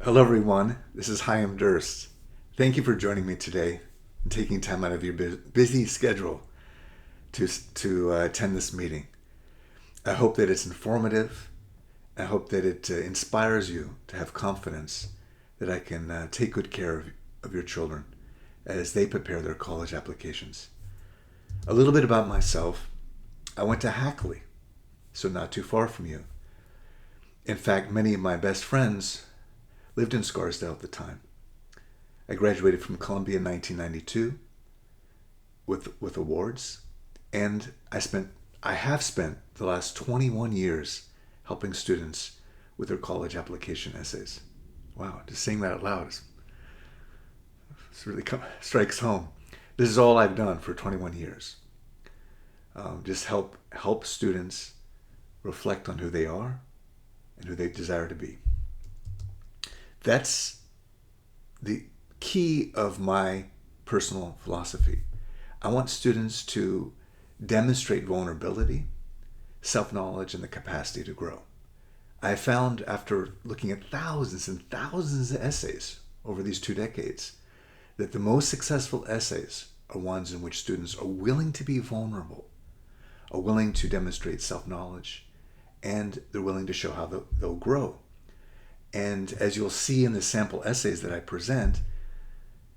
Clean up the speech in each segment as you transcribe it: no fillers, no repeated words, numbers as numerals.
Hello, everyone. This is Chaim Durst. Thank you for joining me today and taking time out of your busy schedule to attend this meeting. I hope that it's informative. I hope that it inspires you to have confidence that I can take good care of your children as they prepare their college applications. A little bit about myself. I went to Hackley, so not too far from you. In fact, many of my best friends lived in Scarsdale at the time. I graduated from Columbia in 1992 with awards, and I have spent the last 21 years helping students with their college application essays. Wow, just saying that out loud it's really strikes home. This is all I've done for 21 years. Just help students reflect on who they are and who they desire to be. That's the key of my personal philosophy. I want students to demonstrate vulnerability, self-knowledge, and the capacity to grow. I found after looking at thousands and thousands of essays over these 2 decades that the most successful essays are ones in which students are willing to be vulnerable, are willing to demonstrate self-knowledge, and they're willing to show how they'll grow. And as you'll see in the sample essays that I present,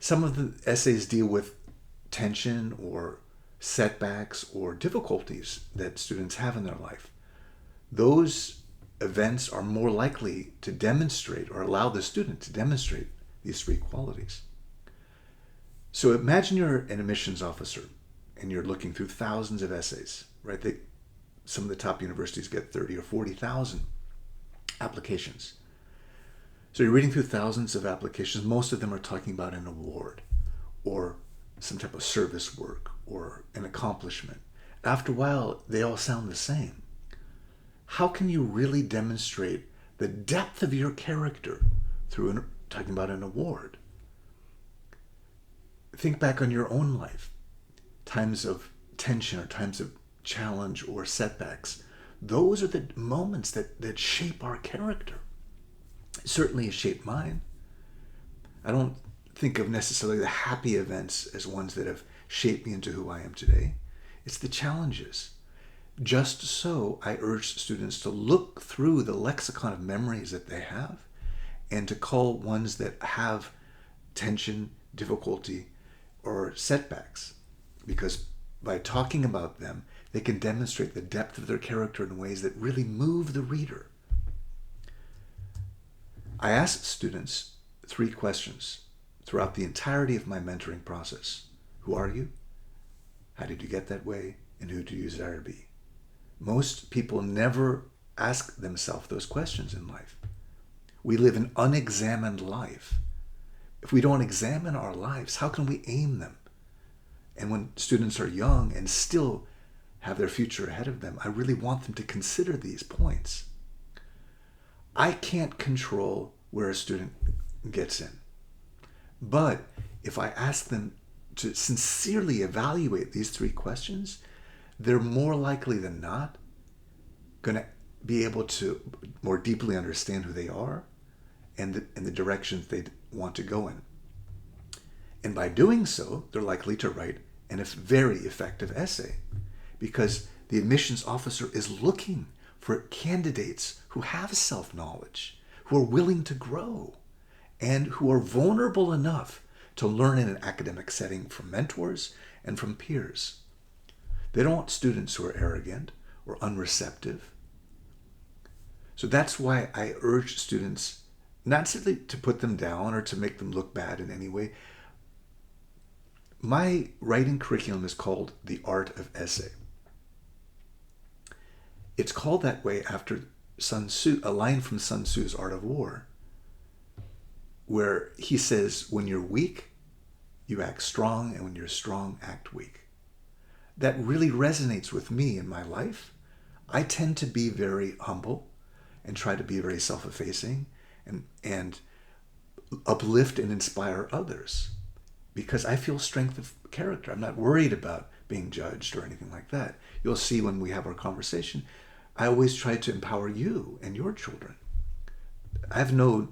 some of the essays deal with tension or setbacks or difficulties that students have in their life. Those events are more likely to demonstrate or allow the student to demonstrate these 3 qualities. So imagine you're an admissions officer and you're looking through thousands of essays, right? Some of the top universities get 30 or 40,000 applications. So you're reading through thousands of applications. Most of them are talking about an award or some type of service work or an accomplishment. After a while, they all sound the same. How can you really demonstrate the depth of your character through talking about an award? Think back on your own life. Times of tension or times of challenge or setbacks. Those are the moments that shape our character. Certainly shaped mine. I don't think of necessarily the happy events as ones that have shaped me into who I am today. It's the challenges. Just so, I urge students to look through the lexicon of memories that they have and to call ones that have tension, difficulty, or setbacks. Because by talking about them, they can demonstrate the depth of their character in ways that really move the reader. I ask students 3 questions throughout the entirety of my mentoring process. Who are you? How did you get that way? And who do you desire to be? Most people never ask themselves those questions in life. We live an unexamined life. If we don't examine our lives, how can we aim them? And when students are young and still have their future ahead of them, I really want them to consider these points. I can't control where a student gets in. But if I ask them to sincerely evaluate these 3 questions, they're more likely than not going to be able to more deeply understand who they are and the directions they want to go in. And by doing so, they're likely to write a very effective essay because the admissions officer is looking for candidates who have self-knowledge, who are willing to grow, and who are vulnerable enough to learn in an academic setting from mentors and from peers. They don't want students who are arrogant or unreceptive. So that's why I urge students not simply to put them down or to make them look bad in any way. My writing curriculum is called The Art of Essay. It's called that way after Sun Tzu, a line from Sun Tzu's Art of War, where he says, when you're weak, you act strong, and when you're strong, act weak. That really resonates with me in my life. I tend to be very humble and try to be very self-effacing and uplift and inspire others because I feel strength of character. I'm not worried about being judged or anything like that. You'll see when we have our conversation, I always try to empower you and your children. I have no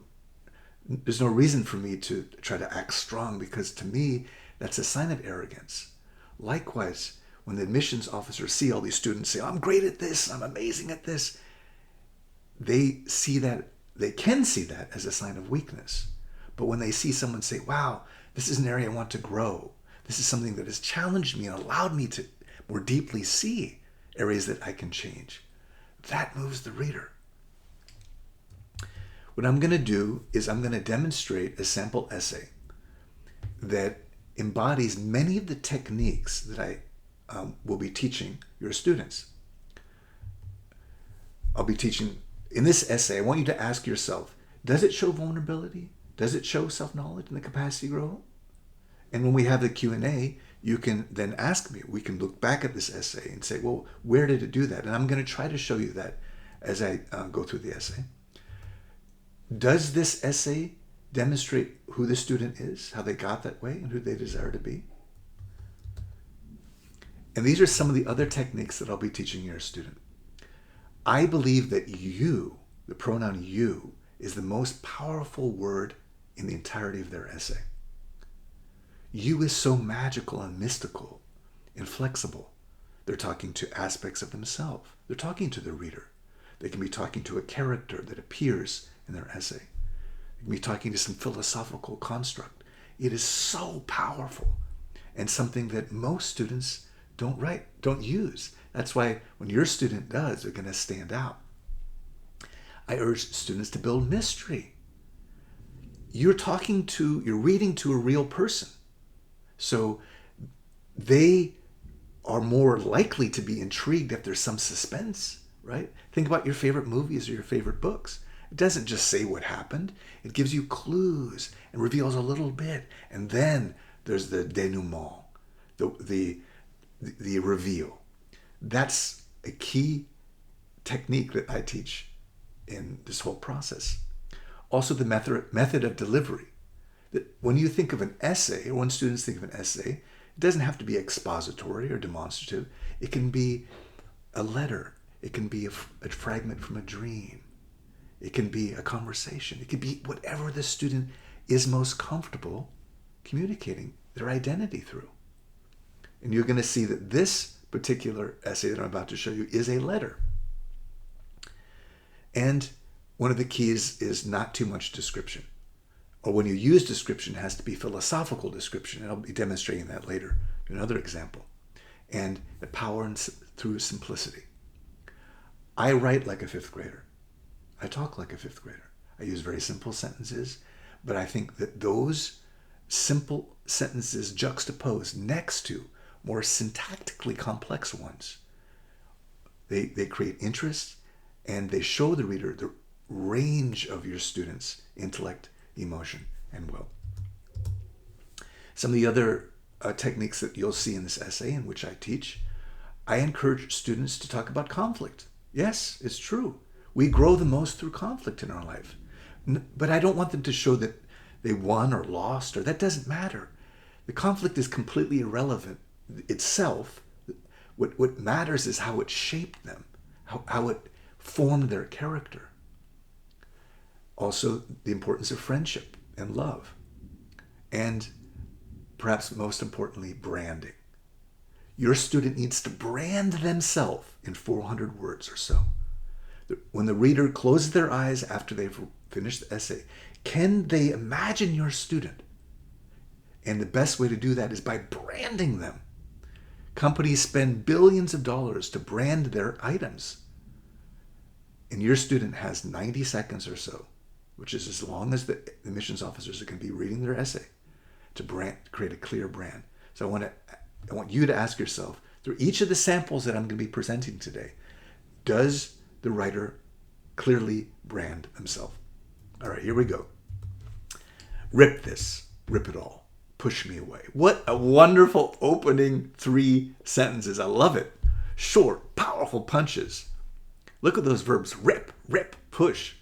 There's no reason for me to try to act strong, because to me, that's a sign of arrogance. Likewise, when the admissions officers see all these students say, I'm great at this, I'm amazing at this, they can see that as a sign of weakness. But when they see someone say, wow, this is an area I want to grow, this is something that has challenged me and allowed me to more deeply see areas that I can change, that moves the reader. What I'm going to do is I'm going to demonstrate a sample essay that embodies many of the techniques that I will be teaching your students. I'll be teaching, in this essay, I want you to ask yourself, does it show vulnerability? Does it show self-knowledge and the capacity to grow? And when we have the Q&A, you can then ask me. We can look back at this essay and say, well, where did it do that? And I'm going to try to show you that as I go through the essay. Does this essay demonstrate who the student is, how they got that way, and who they desire to be? And these are some of the other techniques that I'll be teaching your student. I believe that you, the pronoun you, is the most powerful word in the entirety of their essay. You is so magical and mystical and flexible. They're talking to aspects of themselves. They're talking to the reader. They can be talking to a character that appears in their essay. They can be talking to some philosophical construct. It is so powerful and something that most students don't use. That's why when your student does, they're going to stand out. I urge students to build mystery. You're reading to a real person. So they are more likely to be intrigued if there's some suspense, right? Think about your favorite movies or your favorite books. It doesn't just say what happened. It gives you clues and reveals a little bit. And then there's the denouement, the reveal. That's a key technique that I teach in this whole process. Also, the method of delivery. That when you think of an essay, or when students think of an essay, it doesn't have to be expository or demonstrative. It can be a letter. It can be a fragment from a dream. It can be a conversation. It can be whatever the student is most comfortable communicating their identity through. And you're going to see that this particular essay that I'm about to show you is a letter. And one of the keys is not too much description. Or when you use description, it has to be philosophical description. And I'll be demonstrating that later in another example. And the power through simplicity. I write like a fifth grader. I talk like a fifth grader. I use very simple sentences, but I think that those simple sentences juxtaposed next to more syntactically complex ones, they create interest, and they show the reader the range of your student's intellect, emotion, and will. Some of the other techniques that you'll see in this essay, in which I teach, I encourage students to talk about conflict. Yes, it's true. We grow the most through conflict in our life. But I don't want them to show that they won or lost, or that doesn't matter. The conflict is completely irrelevant itself. What matters is how it shaped them, how it formed their character. Also, the importance of friendship and love. And perhaps most importantly, branding. Your student needs to brand themselves in 400 words or so. When the reader closes their eyes after they've finished the essay, can they imagine your student? And the best way to do that is by branding them. Companies spend billions of dollars to brand their items. And your student has 90 seconds or so, which is as long as the admissions officers are going to be reading their essay, to create a clear brand. So I want you to ask yourself, through each of the samples that I'm going to be presenting today, does the writer clearly brand himself? All right, here we go. Rip this, rip it all, push me away. What a wonderful opening 3 sentences. I love it. Short, powerful punches. Look at those verbs, rip, push.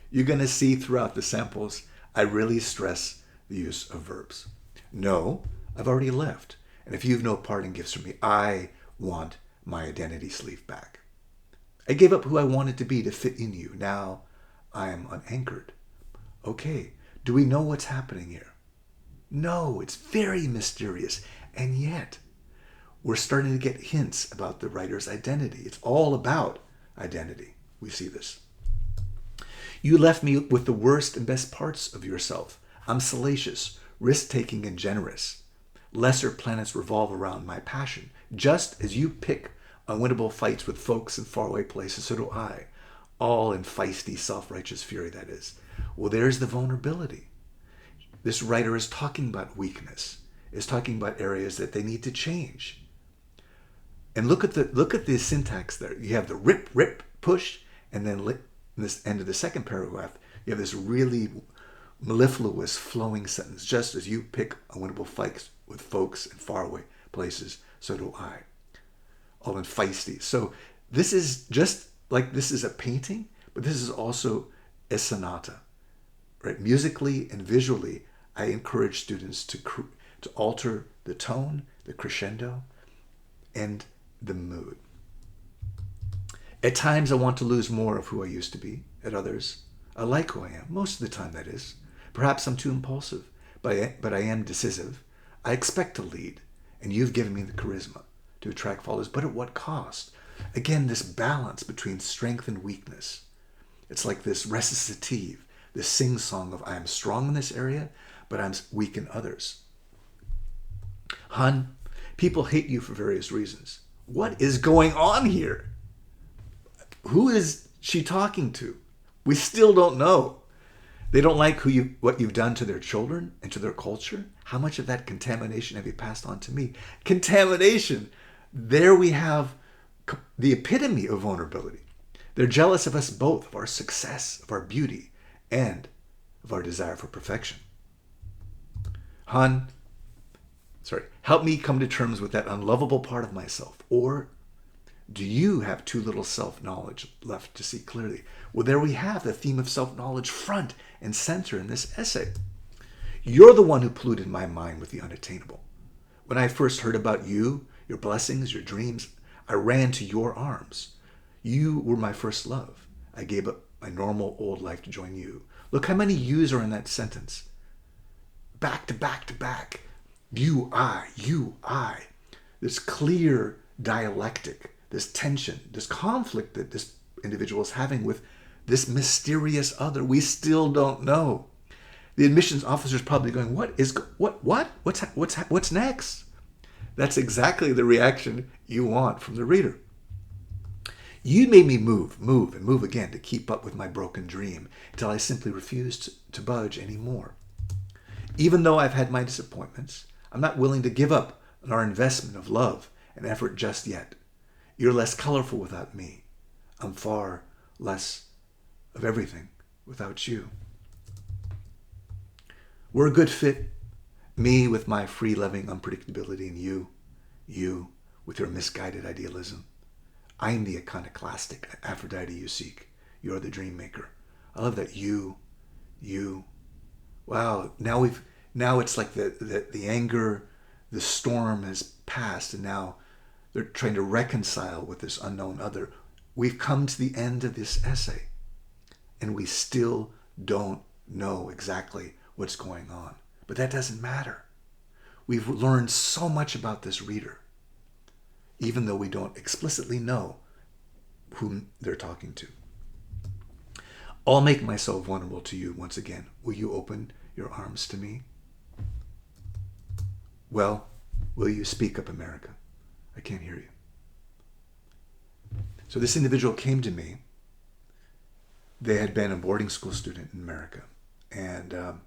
You're going to see throughout the samples, I really stress the use of verbs. No, I've already left. And if you have no parting gifts from me, I want my identity sleeve back. I gave up who I wanted to be to fit in you. Now I am unanchored. Okay, Do we know what's happening here? No, it's very mysterious. And yet, we're starting to get hints about the writer's identity. It's all about identity. We see this. You left me with the worst and best parts of yourself. I'm salacious, risk-taking, and generous. Lesser planets revolve around my passion. Just as you pick unwinnable fights with folks in faraway places, so do I. All in feisty, self-righteous fury, that is. Well, there's the vulnerability. This writer is talking about weakness, is talking about areas that they need to change. And look at the syntax there. You have the rip, rip, push, and then in this end of the second paragraph, you have this really mellifluous, flowing sentence. Just as you pick unwinnable fights with folks in faraway places, so do I. All in feisty. So this is just like this is a painting, but this is also a sonata, right? Musically and visually, I encourage students to alter the tone, the crescendo, and the mood. At times, I want to lose more of who I used to be. At others, I like who I am. Most of the time, that is. Perhaps I'm too impulsive, but I am decisive. I expect to lead, and you've given me the charisma to attract followers. But at what cost? Again, this balance between strength and weakness. It's like this recitative, this sing-song of I am strong in this area, but I'm weak in others. Hun, people hate you for various reasons. What is going on here? Who is she talking to? We still don't know. They don't like what you've done to their children and to their culture. How much of that contamination have you passed on to me? Contamination. There we have the epitome of vulnerability. They're jealous of us both, of our success, of our beauty, and of our desire for perfection. Help me come to terms with that unlovable part of myself. Or do you have too little self-knowledge left to see clearly? Well, there we have the theme of self-knowledge front and center in this essay. You're the one who polluted my mind with the unattainable. When I first heard about you, your blessings, your dreams, I ran to your arms. You were my first love. I gave up my normal old life to join you. Look how many yous are in that sentence. Back to back to back. You, I. This clear dialectic, this tension, this conflict that this individual is having with this mysterious other. We still don't know. The admissions officer is probably going, what's next? That's exactly the reaction you want from the reader. You made me move, and move again to keep up with my broken dream until I simply refused to budge anymore. Even though I've had my disappointments, I'm not willing to give up on our investment of love and effort just yet. You're less colorful without me. I'm far less of everything without you. We're a good fit. Me with my free-loving unpredictability, and you with your misguided idealism. I'm the iconoclastic Aphrodite you seek. You're the dream maker. I love that you. Wow, now it's like the anger, the storm has passed, and now they're trying to reconcile with this unknown other. We've come to the end of this essay, and we still don't know exactly what's going on. But that doesn't matter. We've learned so much about this reader, even though we don't explicitly know whom they're talking to. I'll make myself vulnerable to you once again. Will you open your arms to me? Well, will you speak up, America? I can't hear you. So this individual came to me. They had been a boarding school student in America, and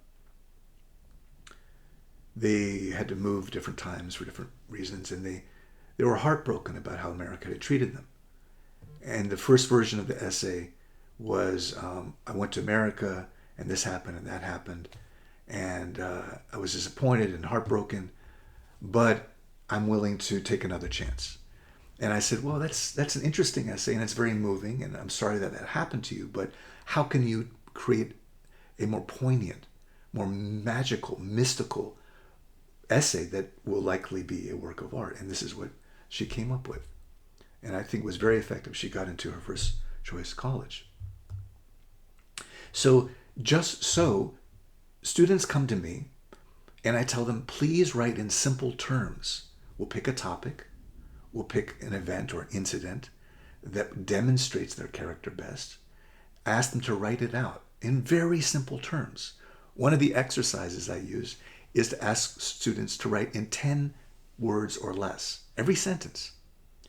they had to move different times for different reasons, and they were heartbroken about how America had treated them. And the first version of the essay was, I went to America, and this happened, and that happened, and I was disappointed and heartbroken, but I'm willing to take another chance. And I said, well, that's an interesting essay, and it's very moving, and I'm sorry that happened to you, but how can you create a more poignant, more magical, mystical essay that will likely be a work of art? And this is what she came up with. And I think it was very effective. She got into her first choice college. So just so students come to me and I tell them, please write in simple terms. We'll pick a topic, we'll pick an event or incident that demonstrates their character best. I ask them to write it out in very simple terms. One of the exercises I use is to ask students to write in 10 words or less. Every sentence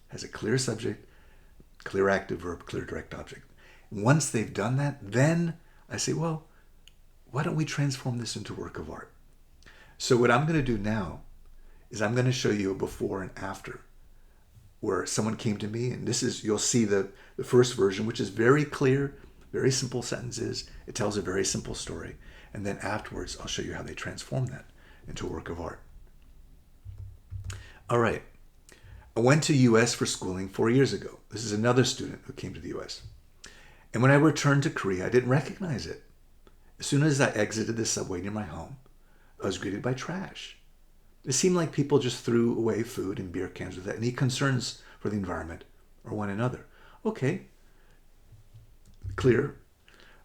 has a clear subject, clear active verb, clear direct object. Once they've done that, then I say, well, why don't we transform this into a work of art? So what I'm going to do now is I'm going to show you a before and after where someone came to me, and this is, you'll see the first version, which is very clear, very simple sentences. It tells a very simple story. And then afterwards, I'll show you how they transform that into a work of art. All right. I went to U.S. for schooling 4 years ago. This is another student who came to the U.S. And when I returned to Korea, I didn't recognize it. As soon as I exited the subway near my home, I was greeted by trash. It seemed like people just threw away food and beer cans without any concerns for the environment or one another. Okay, clear.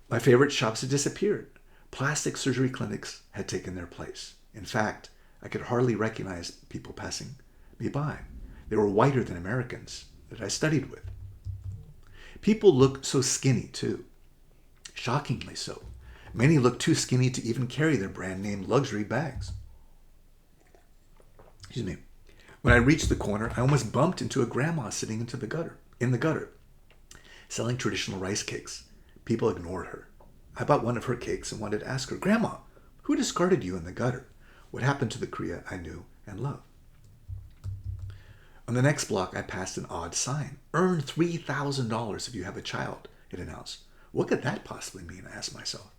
My favorite shops had disappeared. Plastic surgery clinics had taken their place. In fact, I could hardly recognize people passing me by. They were whiter than Americans that I studied with. People looked so skinny, too. Shockingly so. Many looked too skinny to even carry their brand name luxury bags. Excuse me. When I reached the corner, I almost bumped into a grandma sitting in the gutter, selling traditional rice cakes. People ignored her. I bought one of her cakes and wanted to ask her, Grandma, who discarded you in the gutter? What happened to the Korea I knew and loved? On the next block, I passed an odd sign. Earn $3,000 if you have a child, it announced. What could that possibly mean? I asked myself.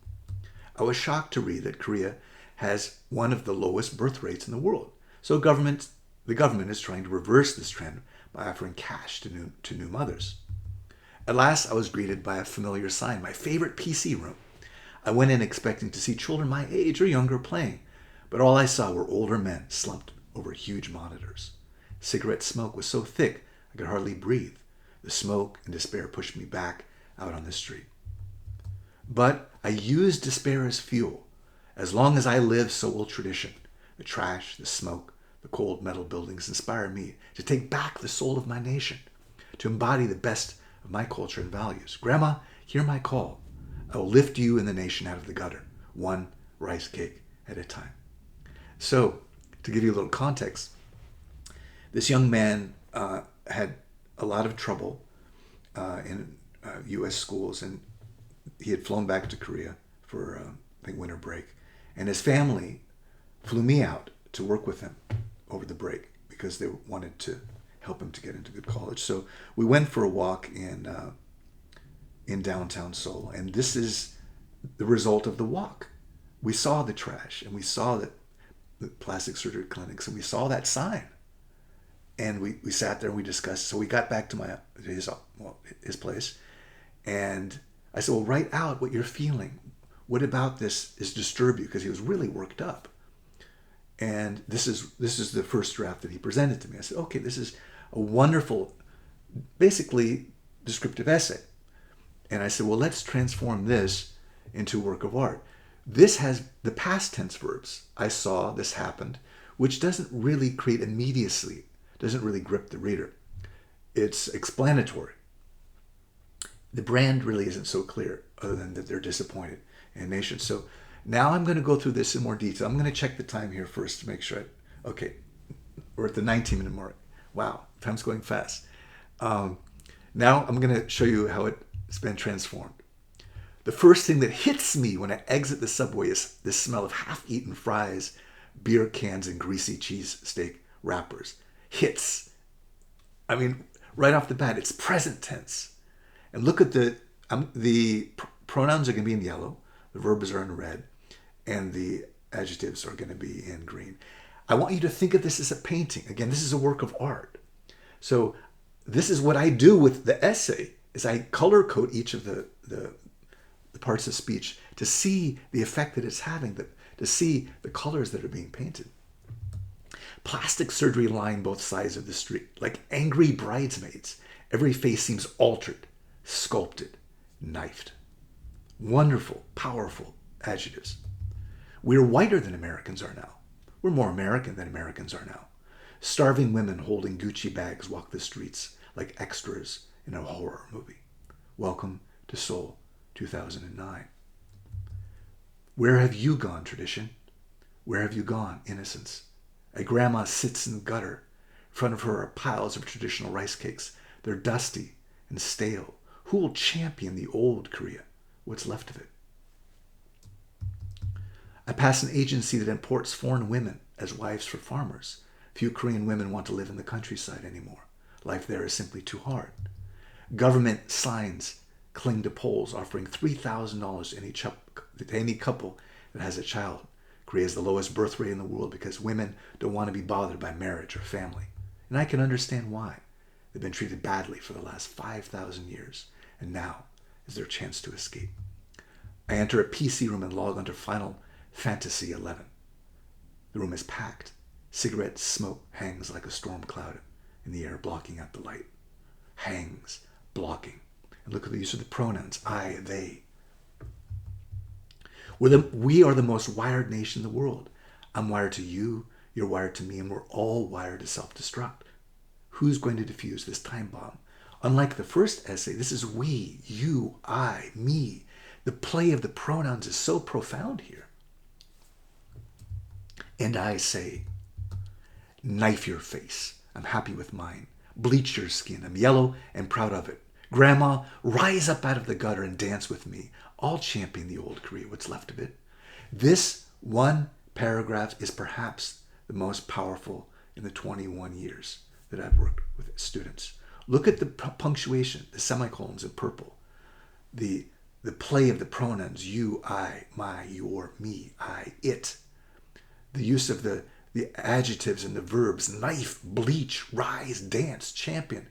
I was shocked to read that Korea has one of the lowest birth rates in the world. So the government is trying to reverse this trend by offering cash to new mothers. At last, I was greeted by a familiar sign, my favorite PC room. I went in expecting to see children my age or younger playing, but all I saw were older men slumped over huge monitors. Cigarette smoke was so thick I could hardly breathe. The smoke and despair pushed me back out on the street. But I used despair as fuel. As long as I live, so will tradition. The trash, the smoke, the cold metal buildings inspire me to take back the soul of my nation, to embody the best of my culture and values. Grandma, hear my call. I will lift you and the nation out of the gutter, one rice cake at a time. So, to give you a little context, this young man had a lot of trouble in U.S. schools, and he had flown back to Korea for, I think, winter break. And his family flew me out to work with him over the break because they wanted to help him to get into good college. So we went for a walk in downtown Seoul, and this is the result of the walk. We saw the trash, and we saw the plastic surgery clinics, and we saw that sign. And we sat there and we discussed. So we got back to his place, and I said, well, write out what you're feeling. What about this is disturb you? Because he was really worked up. And this is the first draft that he presented to me. I said, okay, this is a wonderful, basically descriptive essay. And I said, well, let's transform this into a work of art. This has the past tense verbs. I saw, this happened, which doesn't really create immediacy, doesn't really grip the reader. It's explanatory. The brand really isn't so clear other than that they're disappointed in a nation. So now I'm going to go through this in more detail. I'm going to check the time here first to make sure. Okay, we're at the 19-minute mark. Wow, time's going fast. Now I'm going to show you how it's been transformed. The first thing that hits me when I exit the subway is the smell of half-eaten fries, beer cans, and greasy cheese steak wrappers. Hits. I mean, right off the bat, it's present tense. And look at the pronouns are going to be in yellow, the verbs are in red, and the adjectives are going to be in green. I want you to think of this as a painting. Again, this is a work of art. So this is what I do with the essay, is I color code each of the parts of speech to see the effect that it's having, to see the colors that are being painted. Plastic surgery line both sides of the street, like angry bridesmaids. Every face seems altered, sculpted, knifed. Wonderful, powerful adjectives. We're whiter than Americans are now. We're more American than Americans are now. Starving women holding Gucci bags walk the streets like extras in a horror movie. Welcome to Seoul 2009. Where have you gone, tradition? Where have you gone, innocence? A grandma sits in the gutter. In front of her are piles of traditional rice cakes. They're dusty and stale. Who will champion the old Korea? What's left of it? I pass an agency that imports foreign women as wives for farmers. Few Korean women want to live in the countryside anymore. Life there is simply too hard. Government signs cling to poles offering $3,000 to any couple that has a child. Korea is the lowest birth rate in the world because women don't want to be bothered by marriage or family. And I can understand why. They've been treated badly for the last 5,000 years, and now is their chance to escape. I enter a PC room and log onto Final Fantasy XI. The room is packed. Cigarette smoke hangs like a storm cloud in the air, blocking out the light. Hangs, blocking. And look at the use of the pronouns, I, they. We are the most wired nation in the world. I'm wired to you, you're wired to me, and we're all wired to self-destruct. Who's going to defuse this time bomb? Unlike the first essay, this is we, you, I, me. The play of the pronouns is so profound here. And I say, knife your face. I'm happy with mine. Bleach your skin. I'm yellow and proud of it. Grandma, rise up out of the gutter and dance with me. I'll champion the old Korea, what's left of it. This one paragraph is perhaps the most powerful in the 21 years that I've worked with students. Look at the punctuation, the semicolons in purple, the play of the pronouns you, I, my, your, me, I, it, the use of the adjectives and the verbs, knife, bleach, rise, dance, champion.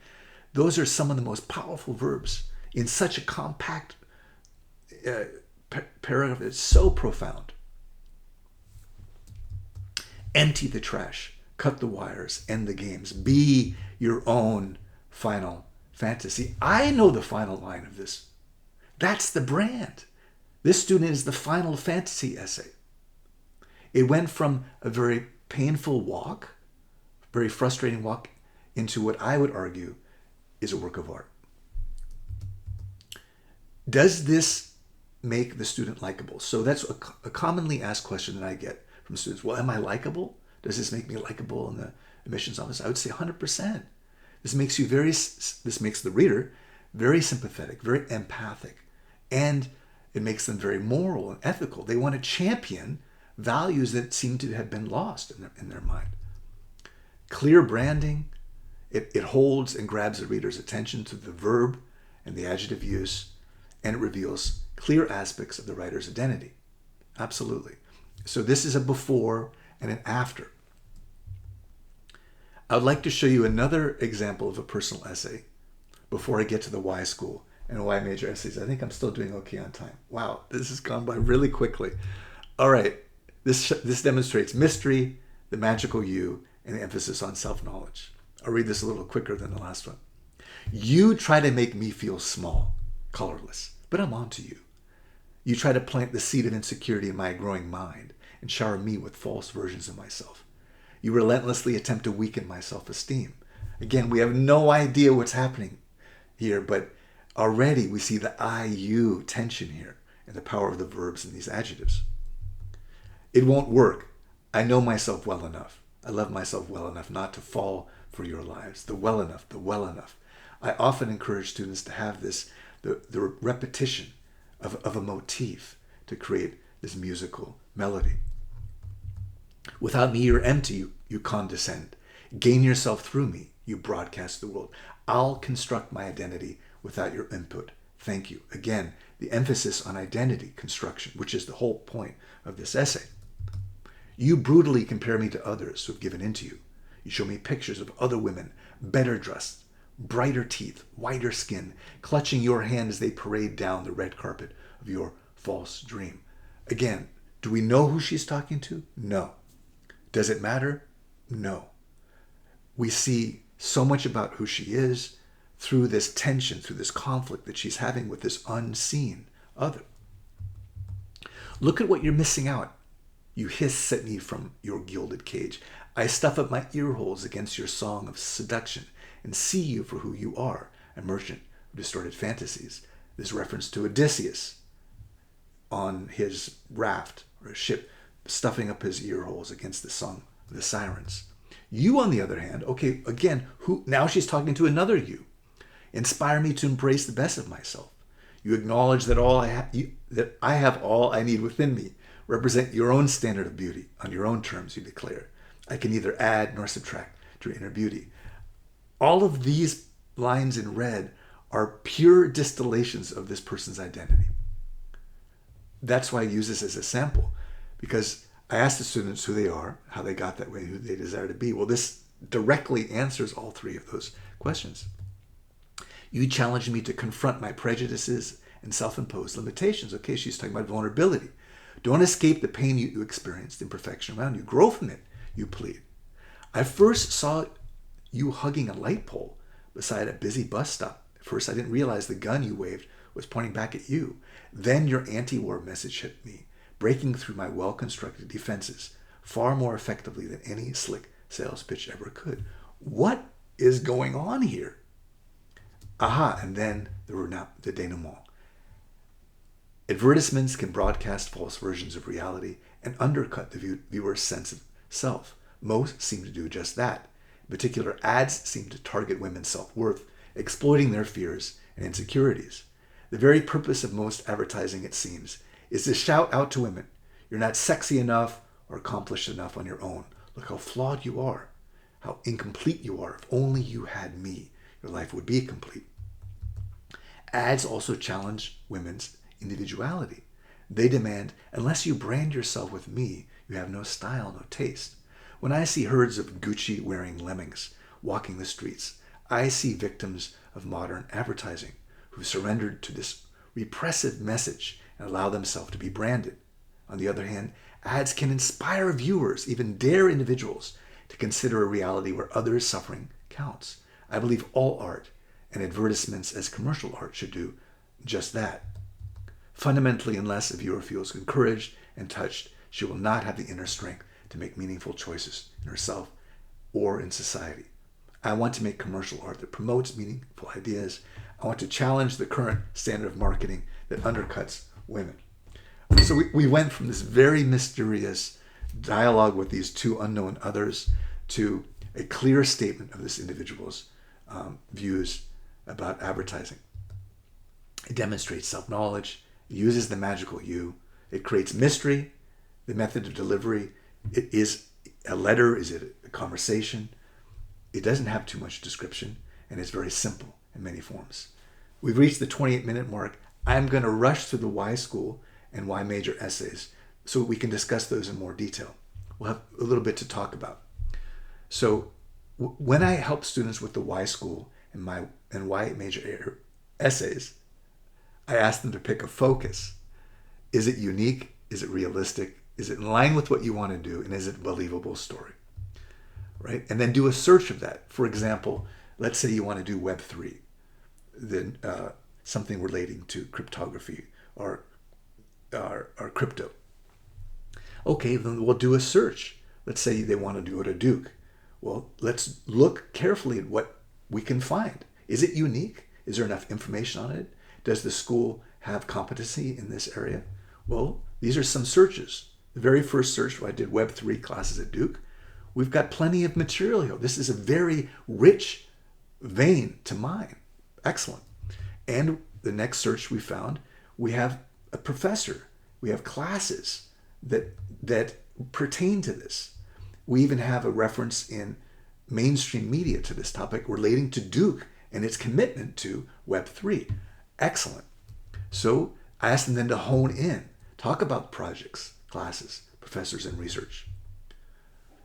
Those are some of the most powerful verbs in such a compact paragraph. It's so profound. Empty the trash, cut the wires, end the games. Be your own Final Fantasy. I know the final line of this. That's the brand. This student is the Final Fantasy essay. It went from a very painful walk, very frustrating walk, into what I would argue is a work of art. Does this make the student likable? So that's a commonly asked question that I get from students. Well, am I likable? Does this make me likable in the admissions office? I would say 100%. This makes the reader very sympathetic, very empathic, and it makes them very moral and ethical. They want to champion values that seem to have been lost in their mind. Clear branding, it holds and grabs the reader's attention to the verb and the adjective use, and it reveals clear aspects of the writer's identity. Absolutely. So this is a before and an after. I would like to show you another example of a personal essay before I get to the why school and why major essays. I think I'm still doing okay on time. Wow, this has gone by really quickly. All right, this demonstrates mystery, the magical you, and the emphasis on self-knowledge. I'll read this a little quicker than the last one. You try to make me feel small, colorless, but I'm on to you. You try to plant the seed of insecurity in my growing mind and shower me with false versions of myself. You relentlessly attempt to weaken my self-esteem. Again, we have no idea what's happening here, but already we see the I-you tension here and the power of the verbs in these adjectives. It won't work. I know myself well enough. I love myself well enough not to fall for your lies. The well enough, the well enough. I often encourage students to have this, the repetition of a motif to create this musical melody. Without me, you're empty, you condescend. Gain yourself through me, you broadcast the world. I'll construct my identity without your input. Thank you. Again, the emphasis on identity construction, which is the whole point of this essay. You brutally compare me to others who have given in to you. You show me pictures of other women, better dressed, brighter teeth, whiter skin, clutching your hand as they parade down the red carpet of your false dream. Again, do we know who she's talking to? No. Does it matter? No. We see so much about who she is through this tension, through this conflict that she's having with this unseen other. Look at what you're missing out. You hiss at me from your gilded cage. I stuff up my ear holes against your song of seduction and see you for who you are, a merchant of distorted fantasies. This reference to Odysseus on his raft or ship, stuffing up his ear holes against the song of the sirens. You, on the other hand, okay, again, who now she's talking to another you. Inspire me to embrace the best of myself. You acknowledge that that I have all I need within me. Represent your own standard of beauty on your own terms, you declare. I can neither add nor subtract to your inner beauty. All of these lines in red are pure distillations of this person's identity. That's why I use this as a sample, because I asked the students who they are, how they got that way, who they desire to be. Well, this directly answers all three of those questions. You challenge me to confront my prejudices and self-imposed limitations. Okay, she's talking about vulnerability. Don't escape the pain you experienced, imperfection around you. Grow from it, you plead. I first saw you hugging a light pole beside a busy bus stop. At first, I didn't realize the gun you waved was pointing back at you. Then your anti-war message hit me, breaking through my well-constructed defenses far more effectively than any slick sales pitch ever could. What is going on here? Aha, and then the denouement. Advertisements can broadcast false versions of reality and undercut the viewer's sense of self. Most seem to do just that. In particular, ads seem to target women's self-worth, exploiting their fears and insecurities. The very purpose of most advertising, it seems, is to shout out to women, you're not sexy enough or accomplished enough on your own. Look how flawed you are, how incomplete you are. If only you had me, your life would be complete. Ads also challenge women's individuality. They demand, unless you brand yourself with me, you have no style, no taste. When I see herds of Gucci-wearing lemmings walking the streets, I see victims of modern advertising who surrendered to this repressive message and allow themselves to be branded. On the other hand, ads can inspire viewers, even dare individuals, to consider a reality where others' suffering counts. I believe all art, and advertisements as commercial art, should do just that. Fundamentally, unless a viewer feels encouraged and touched, she will not have the inner strength to make meaningful choices in herself or in society. I want to make commercial art that promotes meaningful ideas. I want to challenge the current standard of marketing that undercuts women. So we went from this very mysterious dialogue with these two unknown others to a clear statement of this individual's views about advertising. It demonstrates self-knowledge. It uses the magical you. It creates mystery. The method of delivery. It is a letter. Is it a conversation? It doesn't have too much description, and it's very simple in many forms. We've reached the 28-minute mark. I'm going to rush through the why school and why major essays so we can discuss those in more detail. We'll have a little bit to talk about. So when I help students with the why school and why major essays, I ask them to pick a focus. Is it unique? Is it realistic? Is it in line with what you want to do? And is it a believable story? Right? And then do a search of that. For example, let's say you want to do Web3, then something relating to cryptography or crypto. Okay, then we'll do a search. Let's say they want to do it at Duke. Well, let's look carefully at what we can find. Is it unique? Is there enough information on it? Does the school have competency in this area? Well, these are some searches. The very first search, I did Web3 classes at Duke. We've got plenty of material here. This is a very rich vein to mine. Excellent. And the next search we found, we have a professor. We have classes that pertain to this. We even have a reference in mainstream media to this topic relating to Duke and its commitment to Web3. Excellent. So I asked them then to hone in, talk about projects, classes, professors, and research.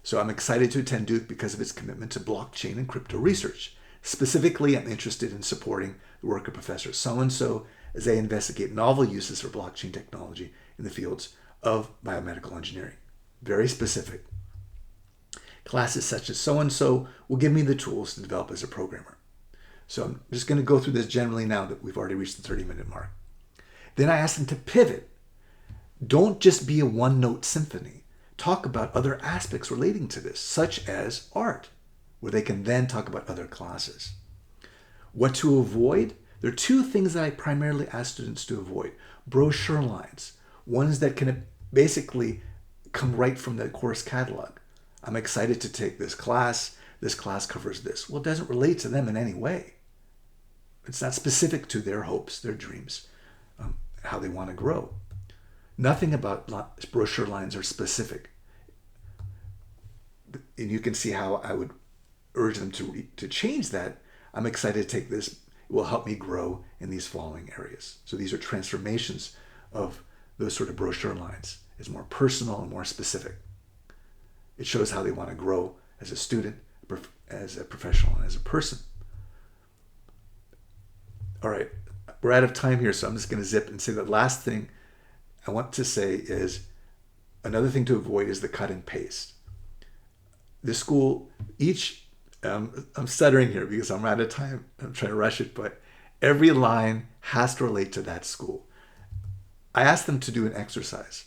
So I'm excited to attend Duke because of its commitment to blockchain and crypto research. Specifically, I'm interested in supporting the work of Professor so-and-so as they investigate novel uses for blockchain technology in the fields of biomedical engineering. Very specific. Classes such as so-and-so will give me the tools to develop as a programmer. So I'm just going to go through this generally now that we've already reached the 30-minute mark. Then I asked them to pivot. Don't just be a one-note symphony. talk about other aspects relating to this, such as art, where they can then talk about other classes. What to avoid? There are two things that I primarily ask students to avoid. Brochure lines, ones that can basically come right from the course catalog. I'm excited to take this class. This class covers this. Well, it doesn't relate to them in any way. It's not specific to their hopes, their dreams, how they want to grow. Nothing about brochure lines are specific. And you can see how I would urge them to change that. I'm excited to take this. It will help me grow in these following areas. So these are transformations of those sort of brochure lines. It's more personal and more specific. It shows how they want to grow as a student, as a professional, and as a person. All right, we're out of time here, so I'm just going to zip and say the last thing I want to say is another thing to avoid is the cut and paste. The school, I'm stuttering here because I'm out of time. I'm trying to rush it, but every line has to relate to that school. I asked them to do an exercise.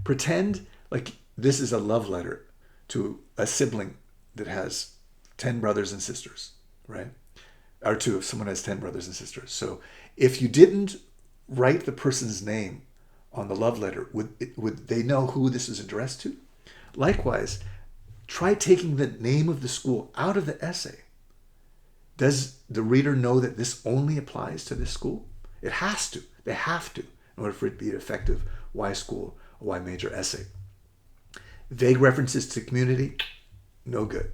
Pretend like this is a love letter to a sibling that has 10 brothers and sisters, right? Or to if someone has 10 brothers and sisters. So if you didn't write the person's name on the love letter, would they know who this is addressed to? Likewise, try taking the name of the school out of the essay. Does the reader know that this only applies to this school? It has to. They have to in order for it to be an effective why school or why major essay. Vague references to community, no good.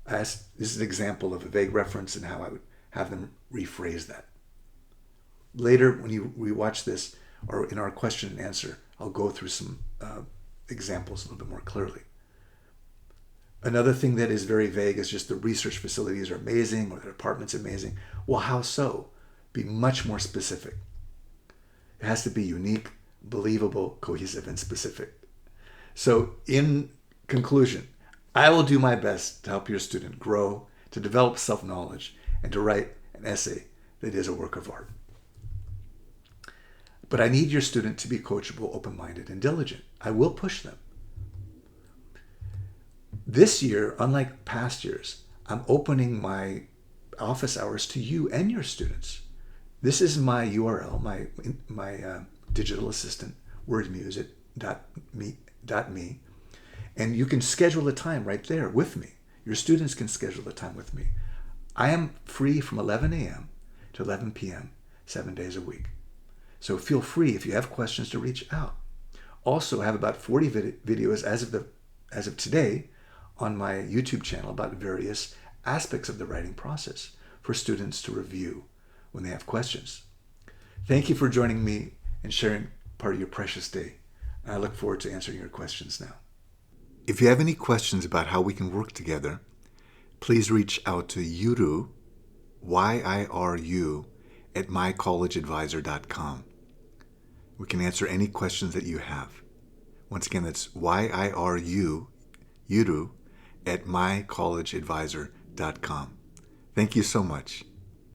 This is an example of a vague reference and how I would have them rephrase that. Later, when you rewatch this, or in our question and answer, I'll go through some examples a little bit more clearly. Another thing that is very vague is just the research facilities are amazing or the department's amazing. Well, how so? Be much more specific. It has to be unique, believable, cohesive, and specific. So in conclusion, I will do my best to help your student grow, to develop self-knowledge, and to write an essay that is a work of art. But I need your student to be coachable, open-minded, and diligent. I will push them. This year, unlike past years, I'm opening my office hours to you and your students. This is my URL, my digital assistant, wordmusic.me. And you can schedule a time right there with me. Your students can schedule a time with me. I am free from 11 a.m. to 11 p.m. 7 days a week. So feel free, if you have questions, to reach out. Also, I have about 40 videos as of today on my YouTube channel about various aspects of the writing process for students to review when they have questions. Thank you for joining me and sharing part of your precious day. I look forward to answering your questions now. If you have any questions about how we can work together, please reach out to Yiru, Y-I-R-U, at mycollegeadvisor.com. We can answer any questions that you have. Once again, that's Y-I-R-U, Yiru, at mycollegeadvisor.com. Thank you so much.